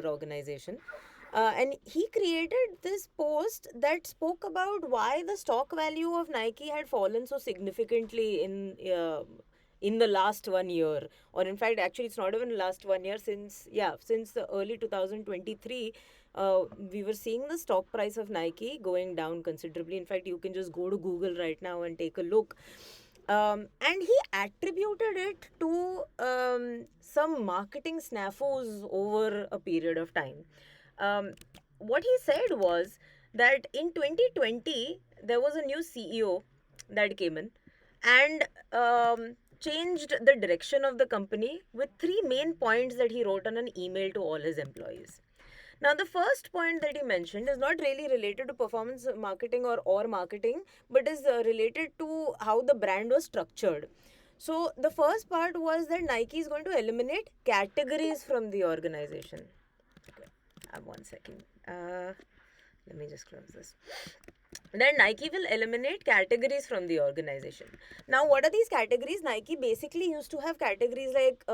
organization. And he created this post that spoke about why the stock value of Nike had fallen so significantly in the last 1 year, or in fact, actually, it's not even the last 1 year. Since the early 2023, we were seeing the stock price of Nike going down considerably. In fact, you can just go to Google right now and take a look. And he attributed it to some marketing snafus over a period of time. Um, what he said was that in 2020, there was a new CEO that came in and changed the direction of the company with three main points that he wrote on an email to all his employees. Now, the first point that he mentioned is not really related to performance marketing or marketing, but is related to how the brand was structured. So, the first part was that Nike is going to eliminate categories from the organization. Okay, one second. Let me just close this. Then Nike will eliminate categories from the organization. Now, what are these categories? Nike basically used to have categories like,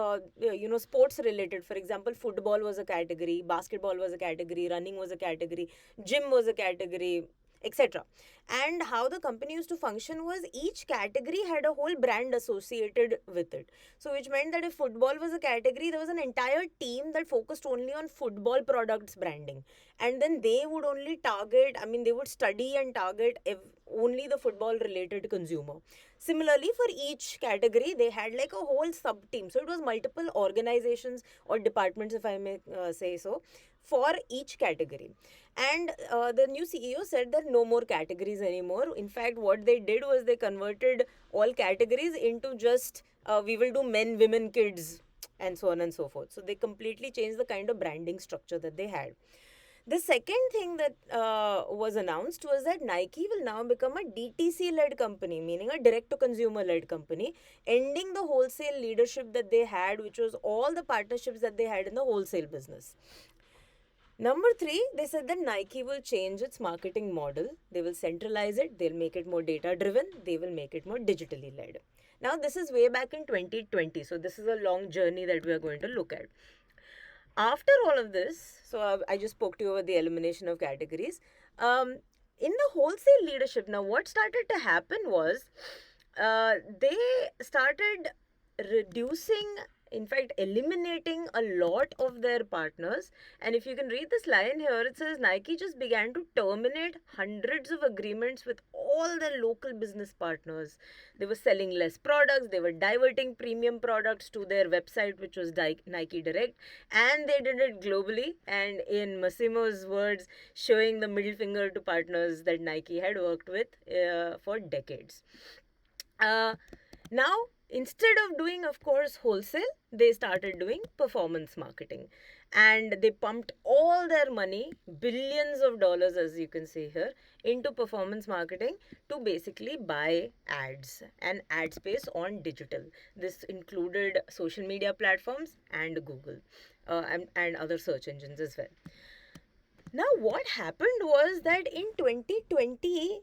sports related. For example, football was a category, basketball was a category, running was a category, gym was a category, etc. And how the company used to function was each category had a whole brand associated with it. So, which meant that if football was a category, there was an entire team that focused only on football products branding. And then they would only target, they would study and target only the football related consumer. Similarly, for each category, they had like a whole sub team. So, it was multiple organizations or departments, if I may say so, for each category. And the new CEO said that no more categories anymore. In fact, what they did was they converted all categories into just we will do men, women, kids, and so on and so forth. So they completely changed the kind of branding structure that they had. The second thing that was announced was that Nike will now become a DTC led company, meaning a direct to consumer led company, ending the wholesale leadership that they had, which was all the partnerships that they had in the wholesale business. Number three, they said that Nike will change its marketing model. They will centralize it, they'll make it more data driven, they will make it more digitally led. Now, this is way back in 2020, so this is a long journey that we are going to look at. After all of this, so I just spoke to you about the elimination of categories. In the wholesale leadership, now what started to happen was they started reducing, in fact, eliminating a lot of their partners. And if you can read this line here, it says Nike just began to terminate hundreds of agreements with all their local business partners. They were selling less products, they were diverting premium products to their website, which was Nike Direct, and they did it globally. And in Massimo's words, showing the middle finger to partners that Nike had worked with for decades. Now, instead of doing, of course, wholesale, they started doing performance marketing. And they pumped all their money, billions of dollars, as you can see here, into performance marketing to basically buy ads and ad space on digital. This included social media platforms and Google and other search engines as well. Now, what happened was that in 2020,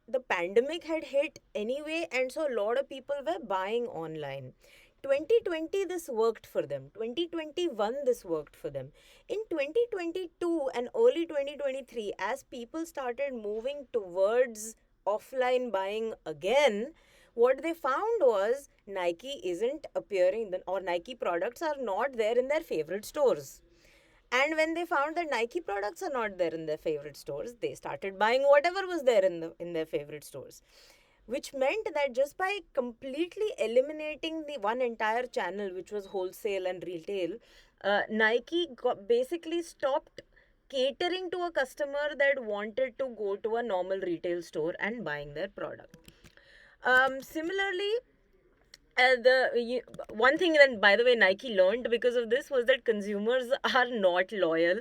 the pandemic had hit anyway, and so a lot of people were buying online. 2020 this worked for them, 2021 this worked for them. In 2022 and early 2023, as people started moving towards offline buying again, what they found was Nike isn't appearing, or Nike products are not there in their favorite stores. And when they found that Nike products are not there in their favorite stores, they started buying whatever was there in their favorite stores. Which meant that just by completely eliminating the one entire channel, which was wholesale and retail, Nike basically stopped catering to a customer that wanted to go to a normal retail store and buying their product. Similarly, one thing that, by the way, Nike learned because of this was that consumers are not loyal.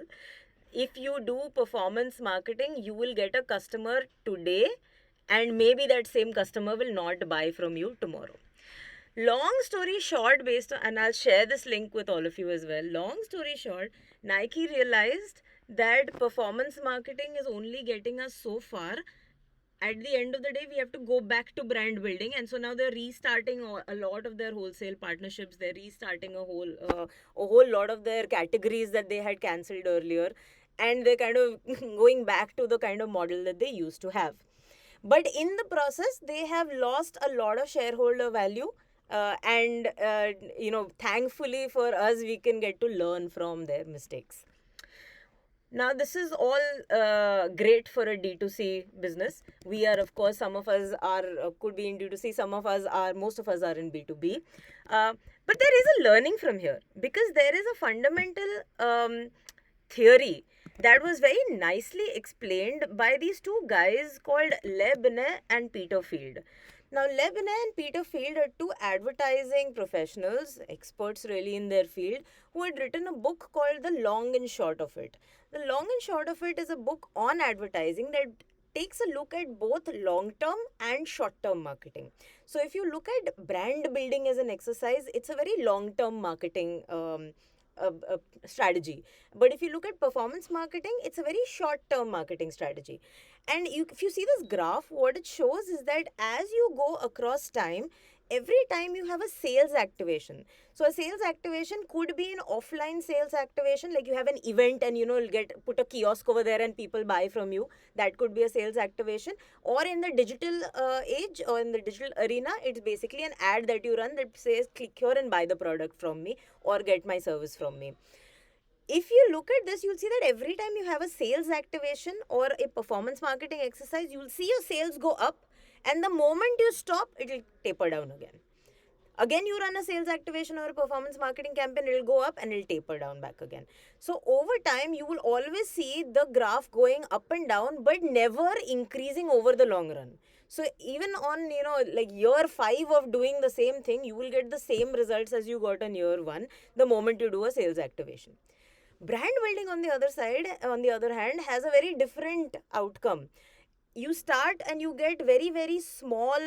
If you do performance marketing, you will get a customer today, and maybe that same customer will not buy from you tomorrow. Long story short, and I'll share this link with all of you as well. Long story short, Nike realized that performance marketing is only getting us so far. at the end of the day we have to go back to brand building, and so now they're restarting a lot of their wholesale partnerships. They're restarting a whole lot of their categories that they had cancelled earlier, and they're kind of going back to the kind of model that they used to have. But in the process they have lost a lot of shareholder value, and thankfully for us, we can get to learn from their mistakes. Now, this is all great for a D2C business. We are, of course, some of us are could be in D2C, some of us are, most of us are in B2B. But there is a learning from here, because there is a fundamental theory that was very nicely explained by these two guys called Le Binet and Peter Field. Now, Le Binet and Peter Field are two advertising professionals, experts really in their field, who had written a book called The Long and Short of It. The Long and Short of It is a book on advertising that takes a look at both long term and short term marketing. So, if you look at brand building as an exercise, it's a very long term marketing strategy. But if you look at performance marketing, it's a very short term marketing strategy. And if you see this graph, what it shows is that as you go across time, every time you have a sales activation. So a sales activation could be an offline sales activation, like you have an event and you'll put a kiosk over there and people buy from you. That could be a sales activation. Or in the digital age, or in the digital arena, it's basically an ad that you run that says click here and buy the product from me or get my service from me. If you look at this, you'll see that every time you have a sales activation or a performance marketing exercise, you'll see your sales go up, and the moment you stop, it'll taper down again. Again, you run a sales activation or a performance marketing campaign, it'll go up and it'll taper down back again. So over time, you will always see the graph going up and down, but never increasing over the long run. So even on, like year 5 of doing the same thing, you will get the same results as you got on year 1 the moment you do a sales activation. Brand building, on the other hand, has a very different outcome. You start and you get very, very small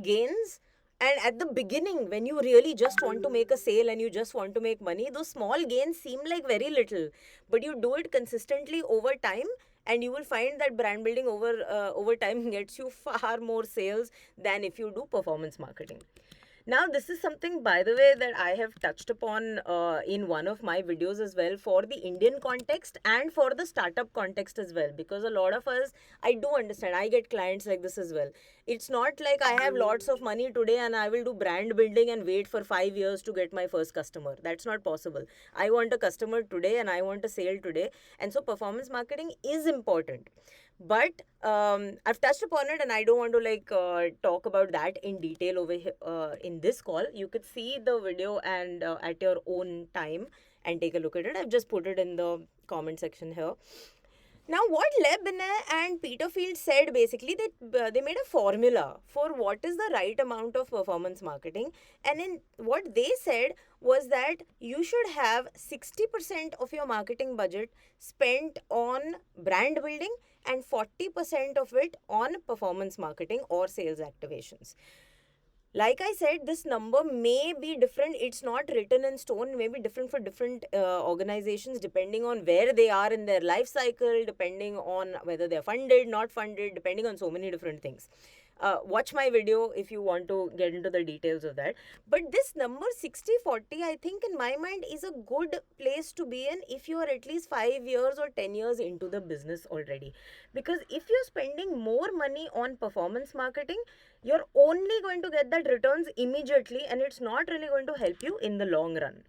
gains. And at the beginning, when you really just want to make a sale and you just want to make money, those small gains seem like very little. But you do it consistently over time, and you will find that brand building over time gets you far more sales than if you do performance marketing. Now, this is something, by the way, that I have touched upon in one of my videos as well, for the Indian context and for the startup context as well. Because a lot of us, I do understand, I get clients like this as well. It's not like I have lots of money today and I will do brand building and wait for 5 years to get my first customer. That's not possible. I want a customer today and I want a sale today. And so performance marketing is important. But I've touched upon it, and I don't want to talk about that in detail over here in this call. You could see the video and at your own time and take a look at it. I've just put it in the comment section here. Now, what Le Binet and Peter Field said, basically, they made a formula for what is the right amount of performance marketing. And in what they said was that you should have 60% of your marketing budget spent on brand building and 40% of it on performance marketing or sales activations. Like I said, this number may be different. It's not written in stone, may be different for different organizations, depending on where they are in their life cycle, depending on whether they're funded, not funded, depending on so many different things. Watch my video if you want to get into the details of that. But this number 60-40, I think in my mind, is a good place to be in if you are at least 5 years or 10 years into the business already. Because if you're spending more money on performance marketing, you're only going to get that returns immediately, and it's not really going to help you in the long run.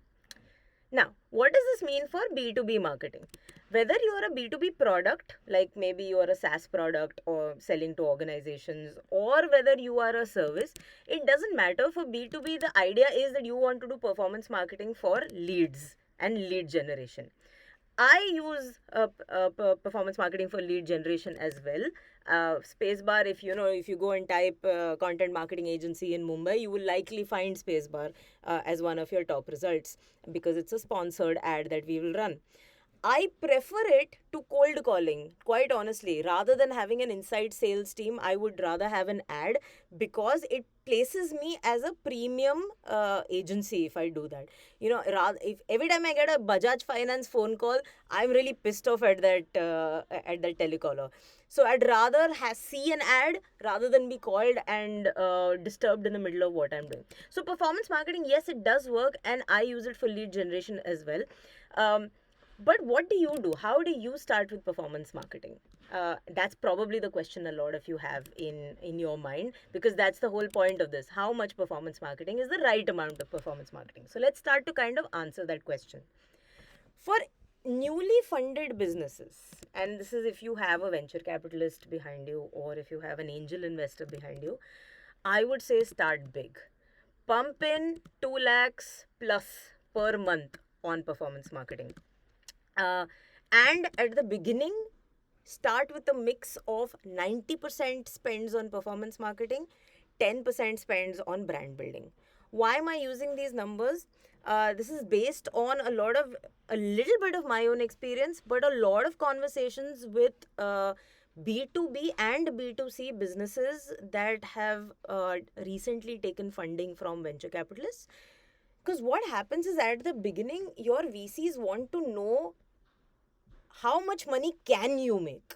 Now, what does this mean for B2B marketing? Whether you are a B2B product, like maybe you are a SaaS product or selling to organizations, or whether you are a service, it doesn't matter. For B2B, the idea is that you want to do performance marketing for leads and lead generation. I use performance marketing for lead generation as well. Spacebar, if you go and type content marketing agency in Mumbai, you will likely find Spacebar as one of your top results, because it's a sponsored ad that we will run. I prefer it to cold calling, quite honestly. Rather than having an inside sales team, I would rather have an ad, because it places me as a premium agency if I do that. If every time I get a Bajaj Finance phone call, I'm really pissed off at that telecaller. So I'd rather see an ad rather than be called and disturbed in the middle of what I'm doing. So performance marketing, yes, it does work, and I use it for lead generation as well. Um, but what do you do? How do you start with performance marketing? That's probably the question a lot of you have in your mind, because that's the whole point of this. How much performance marketing is the right amount of performance marketing? So let's start to kind of answer that question. For newly funded businesses, and this is if you have a venture capitalist behind you or if you have an angel investor behind you, I would say start big. Pump in 2 lakhs plus per month on performance marketing. And at the beginning, start with a mix of 90% spends on performance marketing, 10% spends on brand building. Why am I using these numbers? This is based on a little bit of my own experience, but a lot of conversations with B2B and B2C businesses that have recently taken funding from venture capitalists. Because what happens is, at the beginning, your VCs want to know how much money can you make.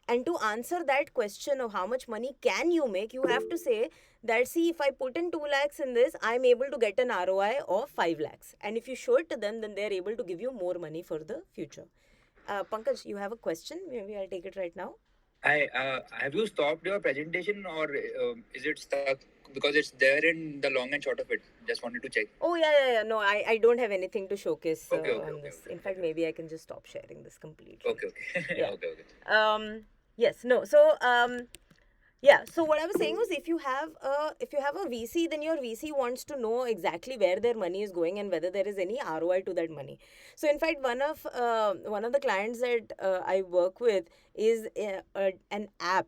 And to answer that question of how much money can you make, you have to say that, see, if I put in 2 lakhs in this, I'm able to get an ROI of 5 lakhs. And if you show it to them, then they're able to give you more money for the future. Pankaj, you have a question? Maybe I'll take it right now. I have you stopped your presentation, or is it stuck because it's there in the long and short of it? Just wanted to check. Oh, yeah. No, I don't have anything to showcase Okay, on this. In fact, maybe I can just stop sharing this completely. Okay. Yeah. Okay. Yes, no. So, yeah. So what I was saying was, if you have a VC, then your VC wants to know exactly where their money is going and whether there is any ROI to that money. So, in fact, one of the clients that I work with is an app,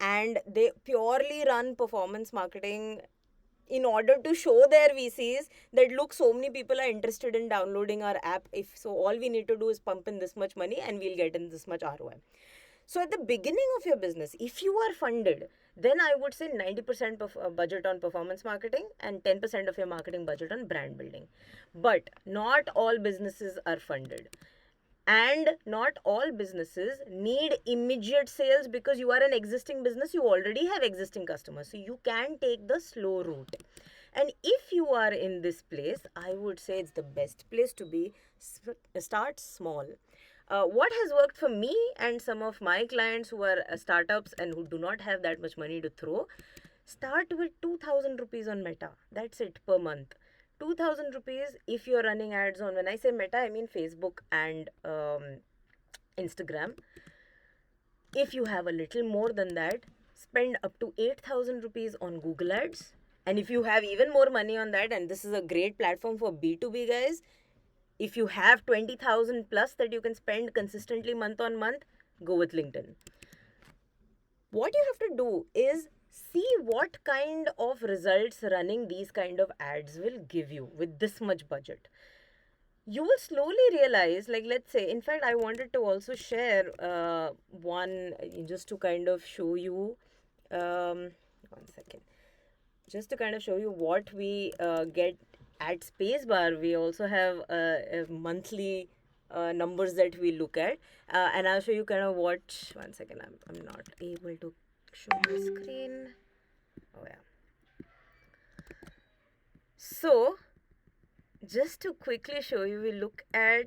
and they purely run performance marketing in order to show their VCs that, look, so many people are interested in downloading our app. If so, all we need to do is pump in this much money and we'll get in this much ROI. So at the beginning of your business, if you are funded, then I would say 90% of budget on performance marketing and 10% of your marketing budget on brand building. But not all businesses are funded. And not all businesses need immediate sales, because you are an existing business, you already have existing customers. So you can take the slow route. And if you are in this place, I would say it's the best place to be. Start small. What has worked for me and some of my clients who are startups and who do not have that much money to throw, start with 2000 rupees on Meta. That's it, per month. 2000 rupees if you're running ads on, when I say Meta, I mean Facebook and Instagram. If you have a little more than that, spend up to 8000 rupees on Google Ads. And if you have even more money on that, and this is a great platform for B2B guys, if you have 20,000 plus that you can spend consistently month on month, go with LinkedIn. What you have to do is see what kind of results running these kind of ads will give you with this much budget. You will slowly realize, like, let's say, in fact, I wanted to also share one, just to kind of show you, 1 second, just to kind of show you what we get at Spacebar. We also have a monthly numbers that we look at, and I'll show you kind of what. 1 second, I'm not able to show my screen. Oh yeah. So just to quickly show you, we look at.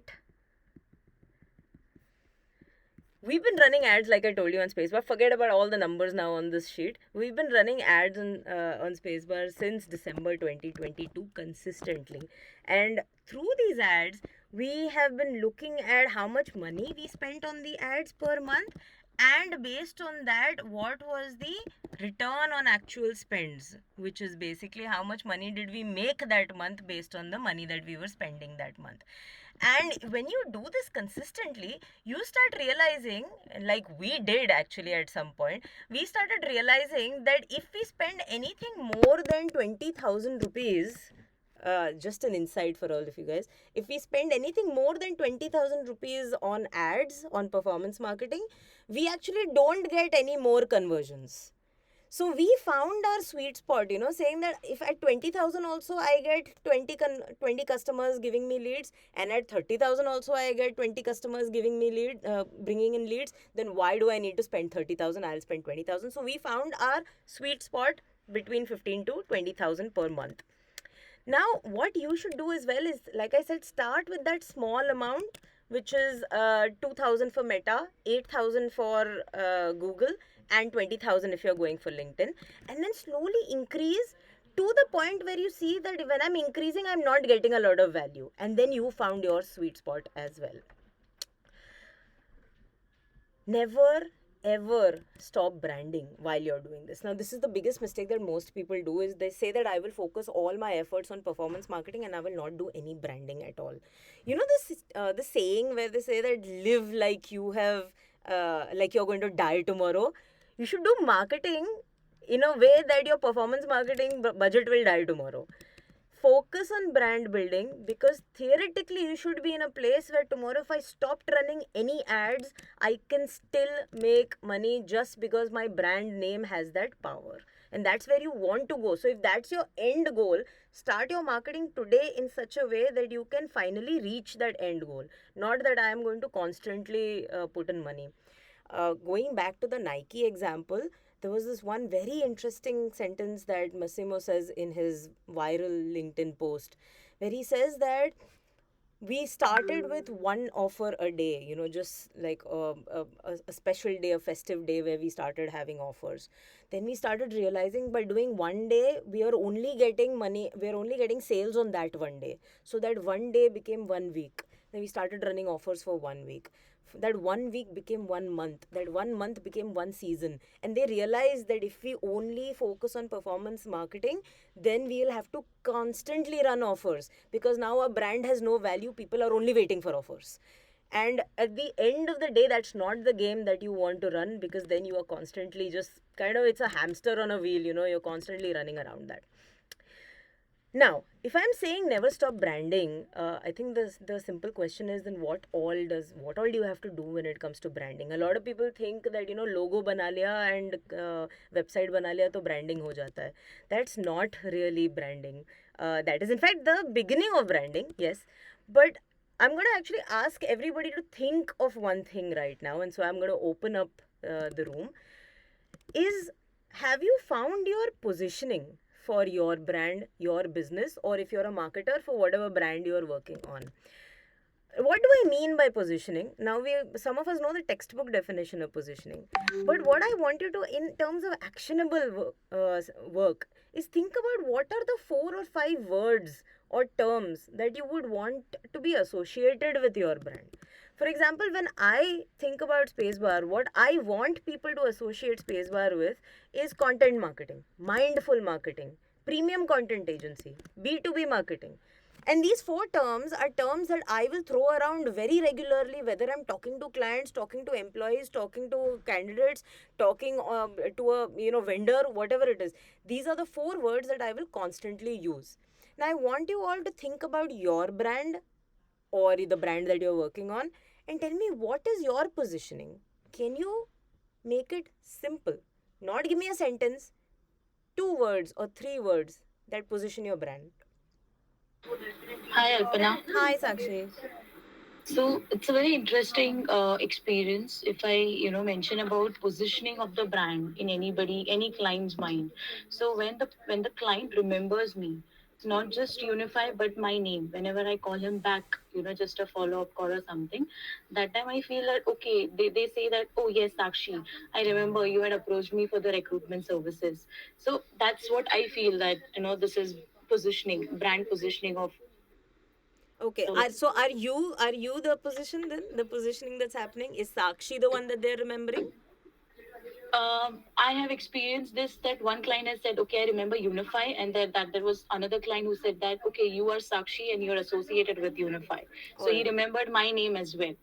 We've been running ads, like I told you, on Spacebar. Forget about all the numbers now on this sheet. We've been running ads on Spacebar since December 2022 consistently. And through these ads, we have been looking at how much money we spent on the ads per month. And based on that, what was the return on actual spends, which is basically how much money did we make that month based on the money that we were spending that month. And when you do this consistently, you start realizing, like we did actually at some point, we started realizing that if we spend anything more than 20,000 rupees just an insight for all of you guys. If we spend anything more than 20,000 rupees on ads, on performance marketing, we actually don't get any more conversions. So we found our sweet spot, saying that if at 20,000 also I get 20 customers giving me leads, and at 30,000 also I get 20 customers giving me bringing in leads, then why do I need to spend 30,000? I'll spend 20,000. So we found our sweet spot between 15 to 20,000 per month. Now, what you should do as well is, like I said, start with that small amount, which is 2,000 for Meta, 8,000 for Google, and 20,000 if you're going for LinkedIn. And then slowly increase to the point where you see that when I'm increasing, I'm not getting a lot of value. And then you found your sweet spot as well. Never ever stop branding while you're doing this. Now, this is the biggest mistake that most people do, is they say that I will focus all my efforts on performance marketing and I will not do any branding at all. You know this the saying where they say that live like you have like you're going to die tomorrow. You should do marketing in a way that your performance marketing budget will die tomorrow. Focus on brand building, because theoretically you should be in a place where tomorrow if I stopped running any ads, I can still make money just because my brand name has that power. And that's where you want to go. So if that's your end goal, start your marketing today in such a way that you can finally reach that end goal. Not that I am going to constantly put in money. Going back to the Nike example, there was this one very interesting sentence that Massimo says in his viral LinkedIn post, where he says that we started with one offer a day, just like a special day, a festive day where we started having offers. Then we started realizing by doing one day, we are only getting money, we are only getting sales on that one day. So that one day became 1 week. Then we started running offers for 1 week. That 1 week became 1 month. That 1 month became one season. And they realized that if we only focus on performance marketing, then we'll have to constantly run offers, because now a brand has no value. People are only waiting for offers. And at the end of the day, that's not the game that you want to run, because then you are constantly just it's a hamster on a wheel, you're constantly running around that. Now, if I'm saying never stop branding, I think the simple question is, then what all do you have to do when it comes to branding? A lot of people think that logo bana liya and website bana liya to branding ho jata hai. That's not really branding. That is in fact the beginning of branding, yes. But I'm going to actually ask everybody to think of one thing right now, and so I'm going to open up the room. Have you found your positioning for your brand, your business, or if you're a marketer, for whatever brand you're working on? What do I mean by positioning? Now, some of us know the textbook definition of positioning, but what I want you to, in terms of actionable work, is think about what are the 4 or 5 words or terms that you would want to be associated with your brand. For example, when I think about Spacebar, what I want people to associate Spacebar with is content marketing, mindful marketing, premium content agency, B2B marketing. And these 4 terms are terms that I will throw around very regularly, whether I'm talking to clients, talking to employees, talking to candidates, talking to a vendor, whatever it is. These are the 4 words that I will constantly use. Now, I want you all to think about your brand or the brand that you're working on, and tell me, what is your positioning? Can you make it simple? Not give me a sentence, 2 words or 3 words that position your brand. Hi, Alpana. Hi, Sakshi. So it's a very interesting experience. If I, mention about positioning of the brand in any client's mind. So when the client remembers me, not just Unify, but my name. Whenever I call him back, just a follow-up call or something, that time I feel that, okay, they say that, oh yes, Sakshi, I remember you had approached me for the recruitment services. So that's what I feel that, this is positioning, brand positioning of. Okay. So are you the position then? The positioning that's happening? Is Sakshi the one that they're remembering? I have experienced this, that one client has said, okay, I remember Unify, and that there was another client who said that, okay, you are Sakshi and you're associated with Unify. So he remembered my name as well.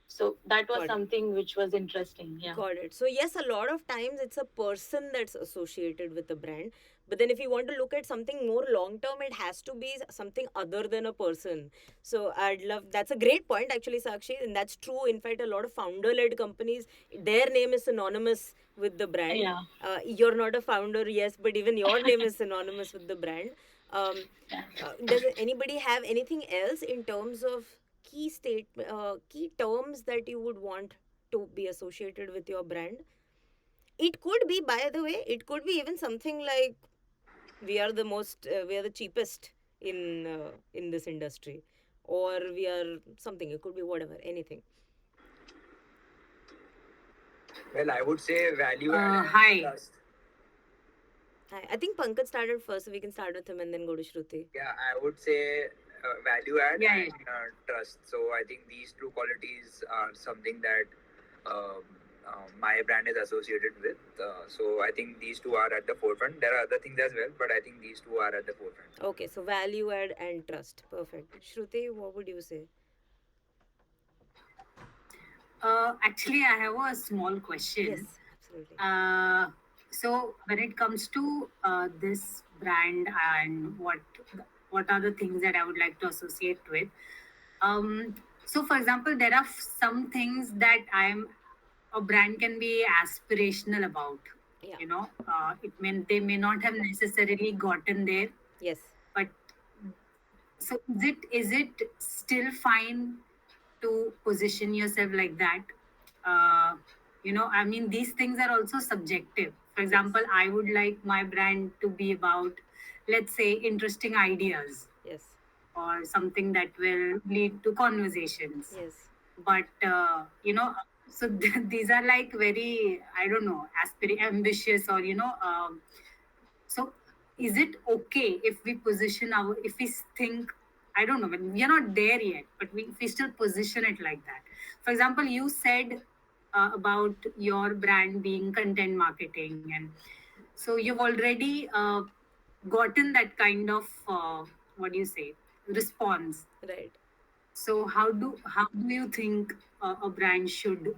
So that was something which was interesting. Yeah. Got it. So yes, a lot of times it's a person that's associated with the brand, But then if you want to look at something more long term, it has to be something other than a person. So I'd love, that's a great point actually, Sakshi, and that's true. In fact, a lot of founder led companies, their name is synonymous with the brand. Yeah. You're not a founder, yes, but even your name is synonymous with the brand. um, Yeah. does anybody have anything else in terms of key terms that you would want to be associated with your brand? It could be, by the way, it could be even something like we are the cheapest in this industry, or we are something. It could be whatever, anything. Well, I would say value add and Hi. trust. I think Pankaj started first, so we can start with him and then go to Shruti. Yeah, I would say value add Yeah, and trust. So I think these two qualities are something that my brand is associated with. So I think these two are at the forefront. There are other things as well, but I think these two are at the forefront. Okay, so value add and trust. Perfect. Shruti, what would you say? Actually, I have a small question. Yes, absolutely. So when it comes to this brand and what are the things that I would like to associate with? So for example, there are some things that a brand can be aspirational about. Yeah. You know, they may not have necessarily gotten there, Yes. but so is it still fine to position yourself like that? I mean, these things are also subjective. For example, I would like my brand to be about, let's say, interesting ideas Yes. or something that will lead to conversations. Yes. But so these are like very, I don't know, ambitious, or so is it okay if we if we think, I don't know, we are not there yet, but if we still position it like that? For example, you said about your brand being content marketing, and so you've already gotten that kind of what do you say, response. Right. So how do you think a brand should?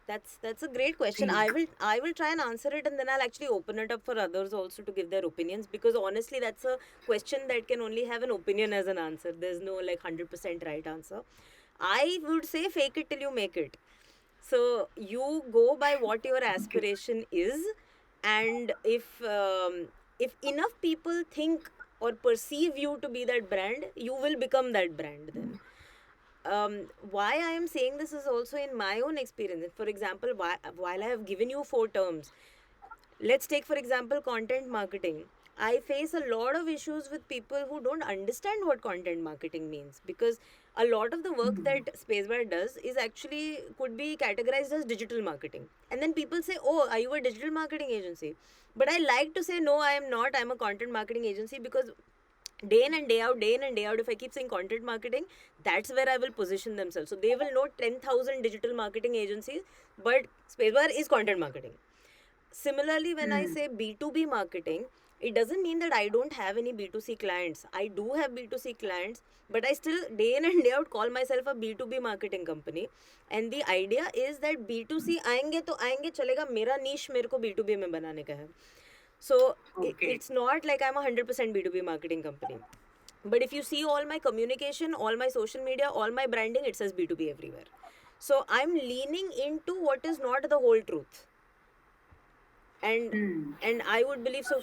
That's a great question. Think. I will try and answer it, and then I'll actually open it up for others also to give their opinions, because honestly that's a question that can only have an opinion as an answer. There's no like 100% right answer. I would say fake it till you make it. So you go by what your aspiration is, and if enough people think or perceive you to be that brand, you will become that brand then. Why I am saying this is also in my own experience. For example, while I have given you 4 terms, let's take for example content marketing. I face a lot of issues with people who don't understand what content marketing means, because a lot of the work that Spacebar does is actually could be categorized as digital marketing. And then people say, oh, are you a digital marketing agency? But I like to say, no, I am not. I'm a content marketing agency, because day in and day out, if I keep saying content marketing, that's where I will position themselves. So they will know 10,000 digital marketing agencies, but Spacebar is content marketing. Similarly, when I say B2B marketing, it doesn't mean that I don't have any B2C clients. I do have B2C clients, but I still day in and day out call myself a B2B marketing company. And the idea is that B2C आएंगे तो आएंगे चलेगा, मेरा niche मेरे को B2B में बनाने का है. So it's not like I'm a 100% B2B marketing company. But if you see all my communication, all my social media, all my branding, it says B2B everywhere. So I'm leaning into what is not the whole truth. And I would believe so.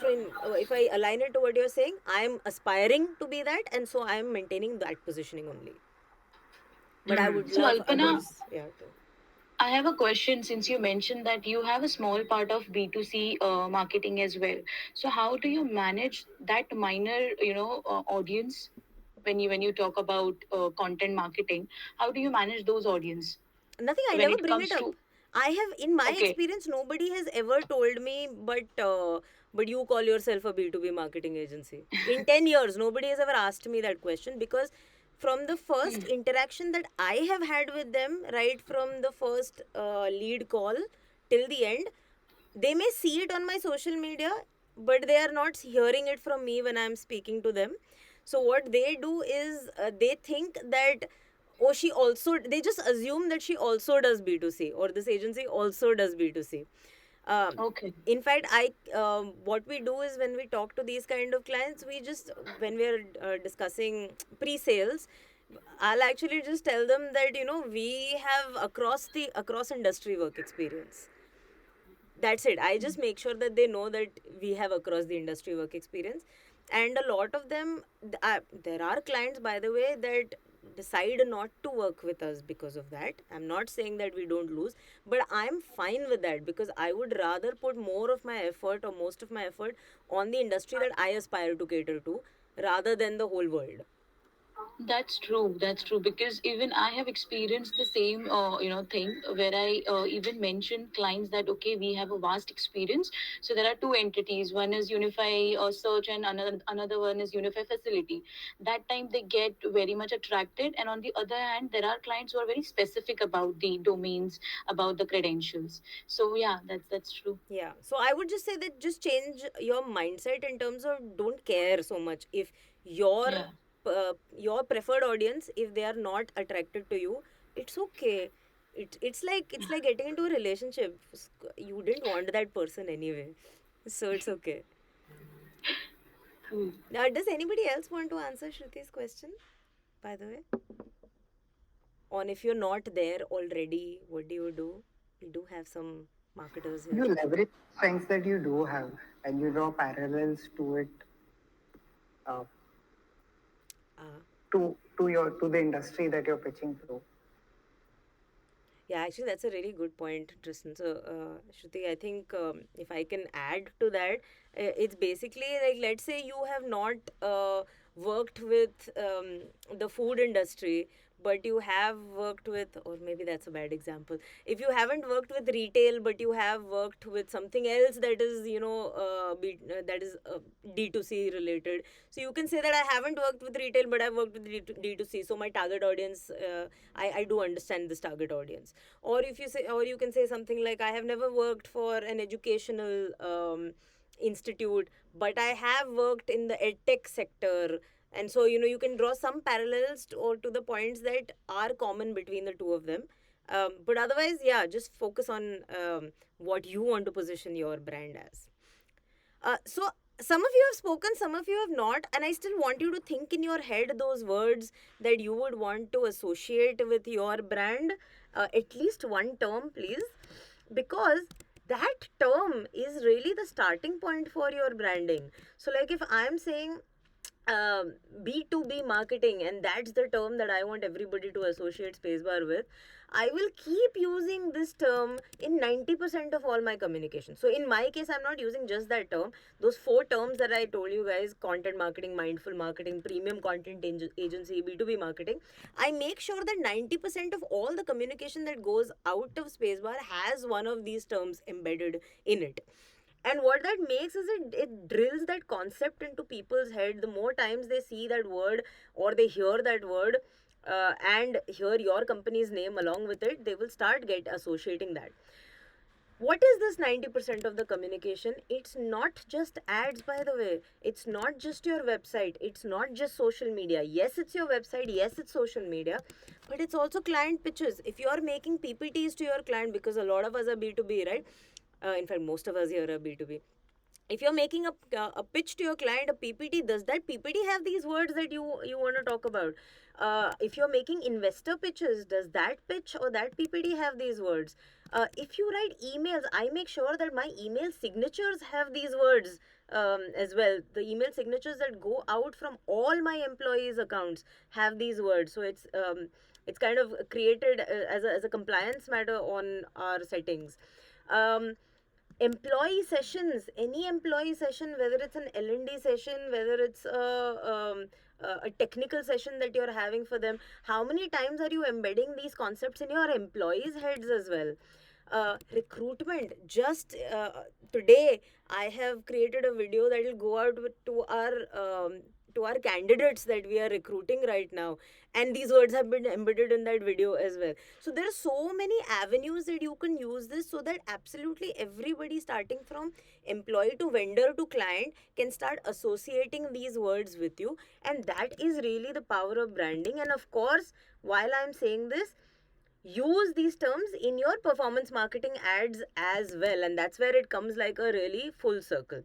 If I align it to what you're saying, I am aspiring to be that, and so I am maintaining that positioning only. But I would So, love Alpana, others, I have a question, since you mentioned that you have a small part of B2C marketing as well. So how do you manage that minor, audience when you talk about content marketing? How do you manage those audience Nothing. I when never it bring comes it up. to? I have, in my Okay. experience, nobody has ever told me, but you call yourself a B2B marketing agency. In 10 years, nobody has ever asked me that question, because from the first interaction that I have had with them, right from the first lead call till the end, they may see it on my social media, but they are not hearing it from me when I am speaking to them. So what they do is they think that, oh, they just assume that she also does B2C, or this agency also does B2C. Okay. In fact, I what we do is when we talk to these kind of clients, we just when we are discussing pre-sales, I'll actually just tell them that we have across industry work experience. That's it. I just make sure that they know that we have across the industry work experience. And a lot of them, there are clients, by the way, that decide not to work with us because of that. I'm not saying that we don't lose, but I'm fine with that because I would rather put more of my effort or most of my effort on the industry that I aspire to cater to rather than the whole world. That's true. That's true. Because even I have experienced the same, thing where I even mentioned clients that okay, we have a vast experience. So there are two entities. One is Unify Search, and another one is Unify Facility. That time they get very much attracted, and on the other hand, there are clients who are very specific about the domains, about the credentials. So yeah, that's true. Yeah. So I would just say that just change your mindset in terms of don't care so much if your Yeah. your preferred audience, if they are not attracted to you, it's okay. It's like getting into a relationship. You didn't want that person anyway, so it's okay. Cool. Now, does anybody else want to answer Shruti's question? By the way, on if you're not there already, what do you do? We do have some marketers here. You leverage strengths that you do have and you draw parallels to it, uh, Uh, to the industry that you're pitching to. Yeah, actually, that's a really good point, Tristan. So, Shruti, I think if I can add to that, it's basically like, let's say you have not worked with the food industry, but you have worked with, or maybe that's a bad example. If you haven't worked with retail, but you have worked with something else that is, that is D2C related. So you can say that I haven't worked with retail, but I've worked with D2C. So my target audience, I do understand this target audience. Or if you say, or you can say something like, I have never worked for an educational institute, but I have worked in the edtech sector. And so you can draw some parallels or to the points that are common between the two of them. But otherwise, yeah, just focus on what you want to position your brand as. So some of you have spoken, some of you have not, and I still want you to think in your head those words that you would want to associate with your brand. At least one term, please, because that term is really the starting point for your branding. So, like if I'm saying B2B marketing, and that's the term that I want everybody to associate Spacebar with, I will keep using this term in 90% of all my communication. So, in my case, I'm not using just that term. Those four terms that I told you guys: content marketing, mindful marketing, premium content agency, B2B marketing. I make sure that 90% of all the communication that goes out of Spacebar has one of these terms embedded in it. And what that makes is it drills that concept into people's head. The more times they see that word or they hear that word and hear your company's name along with it, they will start get associating that. What is this 90% of the communication? It's not just ads, by the way. It's not just your website. It's not just social media. Yes, it's your website. Yes, it's social media. But it's also client pitches. If you are making PPTs to your client, because a lot of us are B2B, right? In fact, most of us here are B2B. If you're making a pitch to your client, a PPT, does that PPT have these words that you want to talk about? If you're making investor pitches, does that pitch or that PPT have these words? If you write emails, I make sure that my email signatures have these words as well. The email signatures that go out from all my employees' accounts have these words. So it's kind of created as a compliance matter on our settings. Um, Employee sessions, any employee session, whether it's an L&D session, whether it's a technical session that you're having for them, how many times are you embedding these concepts in your employees heads as well? Recruitment, just today I have created a video that will go out to our candidates that we are recruiting right now, and these words have been embedded in that video as well. So there are so many avenues that you can use this, so that absolutely everybody, starting from employee to vendor to client, can start associating these words with you. And that is really the power of branding. And of course, while I'm saying this, use these terms in your performance marketing ads as well, and that's where it comes like a really full circle.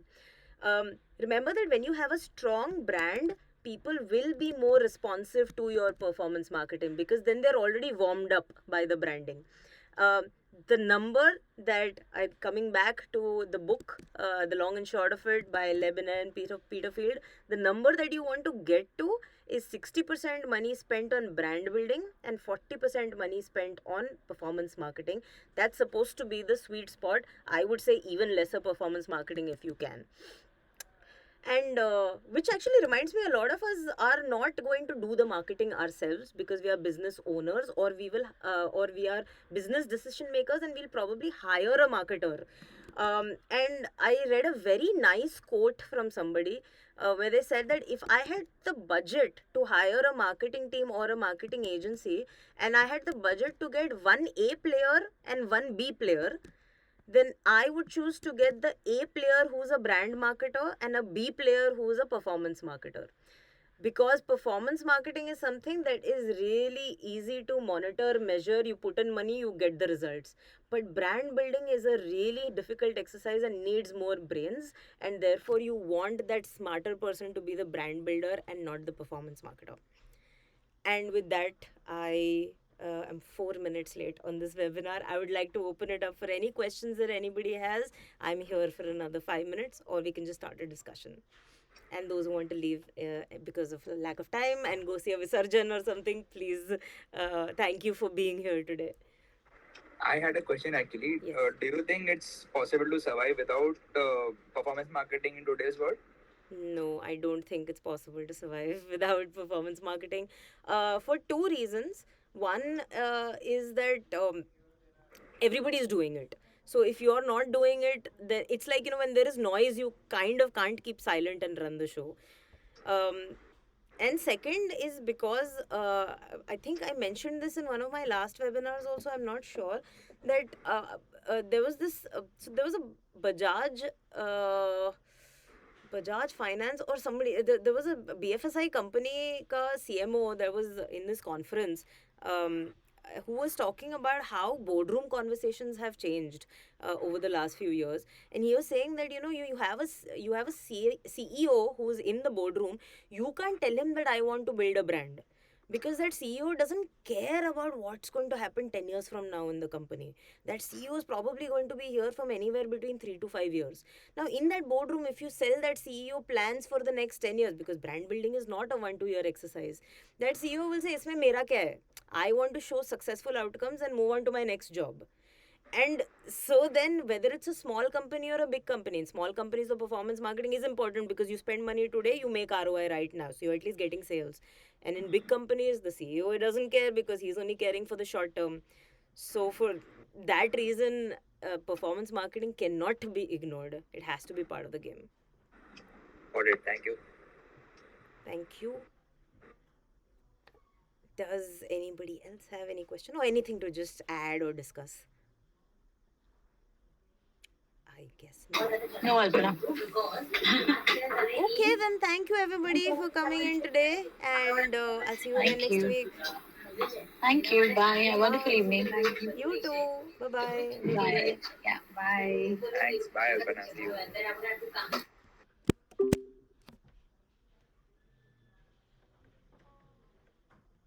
Remember that when you have a strong brand, people will be more responsive to your performance marketing because then they're already warmed up by the branding. Um, the number that I coming back to the book, The Long and Short of It by Lebanon and Peterfield, the number that you want to get to is 60% money spent on brand building and 40% money spent on performance marketing. That's supposed to be the sweet spot. I would say even lesser performance marketing if you can. And which actually reminds me, a lot of us are not going to do the marketing ourselves because we are business owners, or we are business decision makers, and we'll probably hire a marketer. And I read a very nice quote from somebody where they said that if I had the budget to hire a marketing team or a marketing agency, and I had the budget to get one A player and one B player, then I would choose to get the A player who's a brand marketer and a B player who's a performance marketer. Because performance marketing is something that is really easy to monitor, measure. You put in money, you get the results. But brand building is a really difficult exercise and needs more brains, and therefore you want that smarter person to be the brand builder and not the performance marketer. And with that, I am 4 minutes late on this webinar. I would like to open it up for any questions that anybody has. I'm here for another 5 minutes, or we can just start a discussion. And those who want to leave because of lack of time and go see a Visarjan or something, please, thank you for being here today. I had a question actually. Yes. Do you think it's possible to survive without performance marketing in today's world? No, I don't think it's possible to survive without performance marketing for two reasons. One is that everybody is doing it. So if you're not doing it, then it's like, when there is noise, you kind of can't keep silent and run the show. And second is because I think I mentioned this in one of my last webinars also, I'm not sure, that there was a Bajaj Finance or somebody, there was a BFSI company ka CMO that was in this conference, who was talking about how boardroom conversations have changed over the last few years. And he was saying that, you have a CEO who's in the boardroom. You can't tell him that I want to build a brand, because that CEO doesn't care about what's going to happen 10 years from now in the company. That CEO is probably going to be here from anywhere between 3 to 5 years. Now, in that boardroom, if you sell that CEO plans for the next 10 years, because brand building is not a 1-2 year exercise, that CEO will say, Isme mera kya hai? I want to show successful outcomes and move on to my next job. And so then, whether it's a small company or a big company, in small companies, the performance marketing is important because you spend money today, you make ROI right now. So you're at least getting sales. And in big companies, the CEO doesn't care because he's only caring for the short term. So for that reason, performance marketing cannot be ignored. It has to be part of the game. Got it. Thank you. Thank you. Does anybody else have any question or anything to just add or discuss? I guess not. No, Alpana. Okay, then thank you everybody for coming in today, and I'll see you again Thank next you. week. Thank you. Bye. Have a wonderful evening. You too. Bye bye. Bye. Yeah. Bye. Thanks. Bye, Alpana. See you.